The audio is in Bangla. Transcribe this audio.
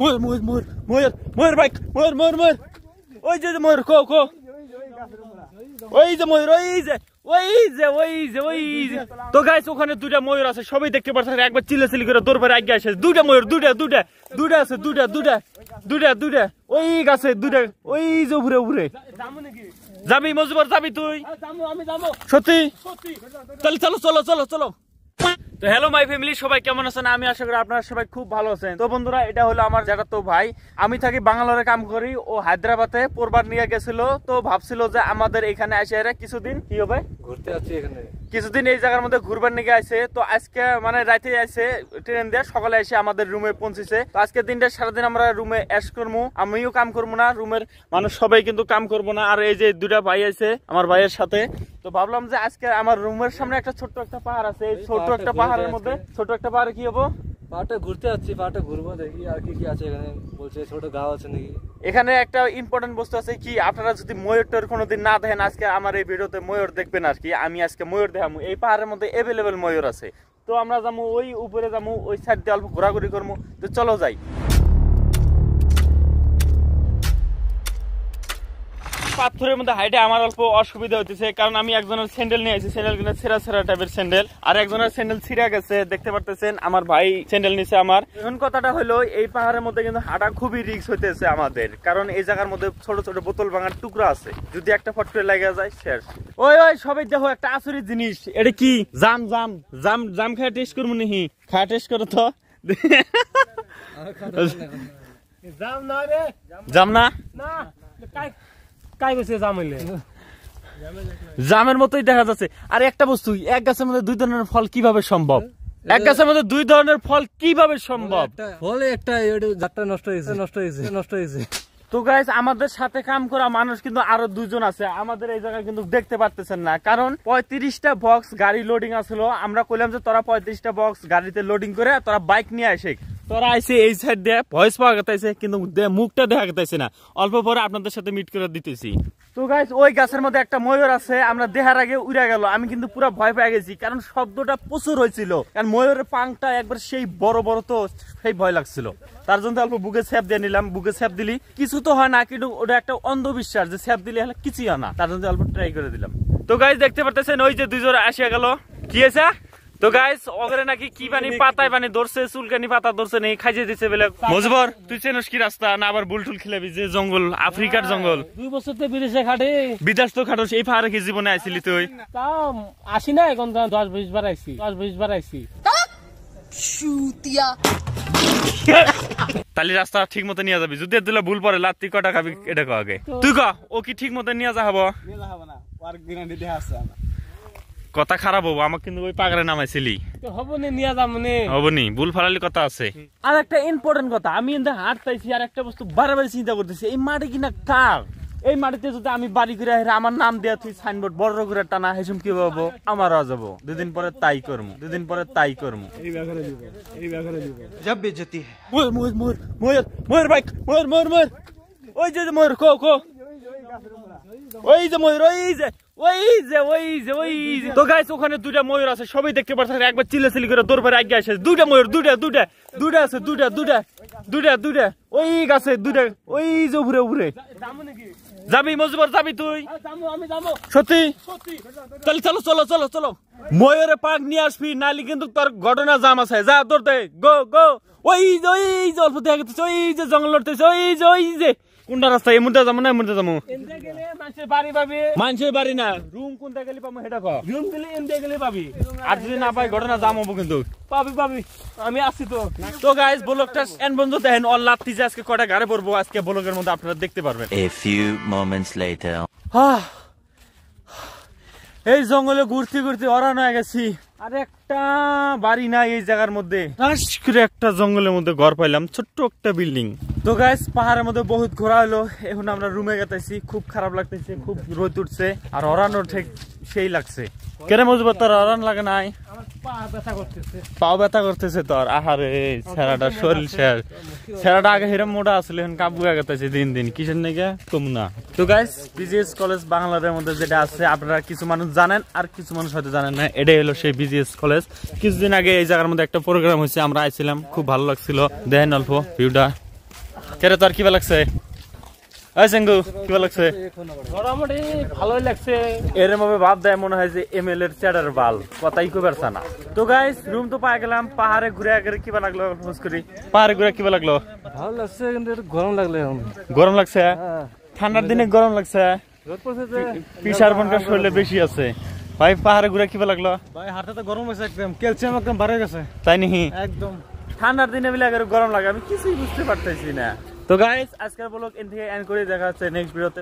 ময়ূর ময়ূর ময়ূর ময়ূর ময়ূর বাইক ময়ূর ময়ূর ময়ূর ওই যে ময়ূর কো কো ওই যে ময়ূর ওই যে তো গাইস ওখানে দুইটা ময়ূর আছে সবাই দেখতে পাচ্ছেন একবার চিল্লাচিল্লি করে দৌড় আগে আসে দুইটা ময়ূর দুইটা আছে দুইটা ওই গাছে দুইটা ওই যে উপরে উপরে যাবি মজবর যাবি তুই সত্যি তাহলে চলো চলো চলো চলো। তো হ্যালো মাই ফ্যামিলি, সবাই কেমন আছেন? আমি আশা করি আপনারা সবাই খুব ভালো আছেন। তো বন্ধুরা, এটা হলো আমার জ্যাঠাতো ভাই। আমি থাকি বাঙ্গালোরে কাম করি, ও হায়দ্রাবাদে পড়বার নিয়ে গেছিল। তো ভাবছিল যে আমাদের এখানে এসে এরা কিছুদিন কি হবে ঘুরতে যাচ্ছি, এখানে কিছুদিন এই জায়গার মধ্যে ঘুরবার নিয়ে আসে। তো আজকে মানে রাতে আসে ট্রেন দিয়ে, সকালে এসে আমাদের রুমে পৌঁছেছে। তো আজকে দিনটা সারাদিন আমরা রুমে অ্যাশ করবো, আমিও কাম করবো না, রুমের মানুষ সবাই কিন্তু কাম করবো না। আর এই যে দুটা ভাই আছে আমার ভাইয়ের সাথে, তো ভাবলাম যে আজকে আমার রুমের সামনে একটা ছোট্ট একটা পাহাড় আছে, এই ছোট্ট একটা পাহাড়ের মধ্যে ছোট্ট একটা পাহাড়ে কি হবো, পাহাড়টা ঘুরতে যাচ্ছি, পাহাড়টা ঘুরবো, দেখি আর কি কি আছে এখানে। বলছে ছোট গাঁও আছে নাকি। এখানে একটা ইম্পর্টেন্ট বস্তু আছে কি, আপনারা যদি ময়ূরটার কোনোদিন না দেখেন, আজকে আমার এই ভিডিওতে ময়ূর দেখবেন আর কি। আমি আজকে ময়ূর দেখাবো। এই পাহাড়ের মধ্যে অ্যাভেলেবেল ময়ূর আছে। তো আমরা যাবো ওই উপরে, যাবো ওই সাইড দিয়ে অল্প ঘোরাঘুরি করবো। তো চলো যাই। পাথরের মধ্যে হাইটে আমার অল্প অসুবিধা হচ্ছে, কারণ আমি একজনের স্যান্ডেল নিয়ে আসি, স্যান্ডেল কিনা ছেঁড়া ছেঁড়া টাইপের স্যান্ডেল, আর একজনের স্যান্ডেল ছিঁড়া গেছে, দেখতে পারতেছেন আমার ভাই স্যান্ডেল নিছে আমার। এখন কথাটা হলো, এই পাহাড়ের মধ্যে কিন্তু হাঁটা খুবই রিস্ক হইতেছে আমাদের, কারণ এই জায়গার মধ্যে ছোট ছোট বোতল ভাঙার টুকরা আছে, যদি একটা ফট করে লাগা যায় শেষ। ওই ওই সবাই দেখো একটা আচরিত জিনিস, এটা কি? জাম জাম জাম জাম খায় টেস্ট করবো নাকি? খায় টেস্ট করো তো। জাম না রে, জাম না না কাই গেছে জাম হইলে জামের মতোই দেখা যাচ্ছে। আর একটা বস্তু, এক গাছের মধ্যে দুই ধরনের ফল কিভাবে সম্ভব? এক গাছের মধ্যে দুই ধরনের ফল কিভাবে সম্ভব? ফলে একটা জাতটা নষ্ট হয়েছে। তো গাইস, আমাদের সাথে কাম করা মানুষ কিন্তু আরো দুজন আছে, আমাদের এই জায়গায় কিন্তু দেখতে পারতেছেন না, কারণ 35টা বক্স গাড়ি লোডিং আসলো। আমরা কইলাম যে তোরা 35টা বক্স গাড়িতে লোডিং করে তোরা বাইক নিয়ে আসে, তোরা আইসে এই সাইড দিয়ে ভয়েস পাওয়া গেছে, কিন্তু মুখটা দেখা গেছে না। অল্প পরে আপনাদের সাথে মিট করে দিতেছি। তো গাইস, ওই গাছের মধ্যে একটা ময়ূর আছে, আমরা দেখার আগে উড়ে গেল। আমি কিন্তু পুরো ভয় পেয়ে গেছি, কারণ শব্দটা প্রচুর হয়েছিল, কারণ ময়ূরের পাংটা একবার সেই বড় বড়, তো সেই ভয় লাগছিল। তার জন্য অল্প বুকে স্যাপ দিয়ে নিলাম। বুকে স্যাপ দিলি কিছু তো হয় না, কিন্তু ওটা একটা অন্ধবিশ্বাস যে স্যাপ দিলে হলে কিছুই হয় না, তার জন্য অল্প ট্রাই করে দিলাম। তো গাইস, দেখতে পারতেছেন ওই যে দুইজন আসিয়া গেল। কি আছে? তো গাইস, ওগরে নাকি কি পানি পাতায় পানি ধরছে, চুলকানি পাতা ধরছে, নেই খাইয়ে দিচ্ছে বলে। মজবর, তুই চেনস কি রাস্তা না? আবার বুলটুল খেলাবি যে জঙ্গল, আফ্রিকার জঙ্গল। 2 বছর তো বিদেশে খাটে। বিদেশ তো খাটোস, এই পাহাড়ে কি জীবনে আইছিলি তুই? তাও আসি না, এখন 10-20 বার আইছি, 10-20 বার আইছি। তাহলে রাস্তা ঠিক মতো নিয়ে যাবি, যদি দিলে ভুল পরে লাত্তি কটা খাবি এটা কো আগে। তুই ক, ও কি ঠিক মতো নিয়ে যা হবো? কথা খারাপ হবো, আমাকে কিন্তু ওই পাগড়ে নামাইছিলি। হবনি, ভুল ফালালি কথা আছে। আর একটা ইম্পর্টেন্ট কথা, আমি হাঁটতেছি আর একটা বস্তু বারবার চিন্তা করতেছি, এই মাটি কিনা কার? এই মাটিতে যদি আমি বাড়ি করে আমার নাম দেয়া তুই সাইনবোর্ড বড় করে টানা হেসুম কি পাবো, আমার যাবো। দুদিন পরে তাই করবো, দুদিন পরে তাই করবো। ময়ূর ময়ূর ময়ূর ময়ূর ময়ূর বাইক ময়ূর ময়ূর ময়ূর ওই যে ময়ূর কো কো ওই যে ময়ূর ওই যে। তো গাইস, ওখানে দুইটা ময়ূর আছে, সবাই দেখতে পাচ্ছেন একবার চিল্লাচিল্লি করে দৌড় আগে আসে। দুইটা ময়ূর দুইটা আছে, দুইটা ওই গাছে দুইটা, ওই যে উপরে উপরে। যাবি মজবর, যাবি তুই? সত্যি? তাহলে চলো চলো চলো চলো। ময়ূরে পাক নিয়ে আসবি, নালি কিন্তু তোর ঘটনা জাম আছে। যা দৌড়তে, গো গো। ওই যে অল্প দেখা গেছে, ওই যে জঙ্গল লড়তেছে, ওই যে কোনটা রাস্তা? এর মধ্যে যাবো না এর মধ্যে যাবো? মানুষের বাড়ি না, রুম কোনটা গেলে পাবো সেটা কো। রুম দিলে এমনি গেলে পাবি, আর যদি না পাই ঘটনা জাম হবো কিন্তু। পাবি, আমি আসছি তো। তো গাইস, ব্লগটা এন্ড পর্যন্ত দেখেন, অল লাত্তি যে আজকে কটা গাড়ি পড়বো আজকে ব্লগের মধ্যে আপনারা দেখতে পারবেন। A few moments later. এই জঙ্গলে ঘুরতে ঘুরতে অরান হয়ে গেছি, আর একটা বাড়ি নাই এই জায়গার মধ্যে। একটা জঙ্গলের মধ্যে ঘর পাইলাম, ছোট্ট একটা বিল্ডিং। তো গাইস, পাহাড়ের মধ্যে বহুত ঘোরা হলো, এখন আমরা রুমে গেতেছি। খুব খারাপ লাগতেছে, খুব রোদ উঠছে, আর অরানো ঠিক সেই লাগছে। কেন মজবুত, তোর অরান লাগে নাই? পাও ব্যথা করতেছে তোর? আহারে ছেড়াটা শরীর শেষ। ছেড়াটা আগে হিরম মোটা আসলে, এখন কাবু হয়ে গেছে দিন দিন, কিসের নাকি কম না। তো গাইস, বিজিএস কলেজ বাংলাদেশের মধ্যে যেটা আছে, আপনারা কিছু মানুষ জানেন আর কিছু মানুষ হয়তো জানেন না। এটাই হলো সেই বিজিএস কলেজ। কিছুদিন আগে এই জায়গার মধ্যে একটা প্রোগ্রাম হয়েছে, আমরা আইছিলাম, খুব ভালো লাগছিল। দেখেন অল্প ভিউটা। কেরে তোর কিবা লাগছে এই সেঙ্গু কিবা লাগছে মোটামুটি ভালোই লাগছে এরম ভাবে ভাব দেয় মনে হয় যে এমএল এর চ্যাটার বাল কথাই কই পারছ না তো গাইস রুম তো পাই গেলাম পাহাড়ে ঘুরে আগে কিবা লাগলো খোঁজ করি পাহাড়ে ঘুরে কিবা লাগলো ভালো লাগছে কিন্তু একটু গরম লাগলে এখন গরম লাগছে হ্যাঁ ঠান্ডার দিনে গরম লাগছে রোদ পড়ছে যে পিসার বনকার শরীরে বেশি আছে ভাই পাহাড়ে ঘুরে কিবা লাগলো ভাই হাতে তো গরম হয়েছে একদম ক্যালসিয়াম একদম বাড়ে গেছে তাই নাকি একদম ঠান্ডার দিনে মিলে আগে গরম লাগে আমি কিছুই বুঝতে পারতেছি না তো গাইস আজকের ব্লগ এন থেকে এন্ড করে দেখা হচ্ছে নেক্সট ভিডিওতে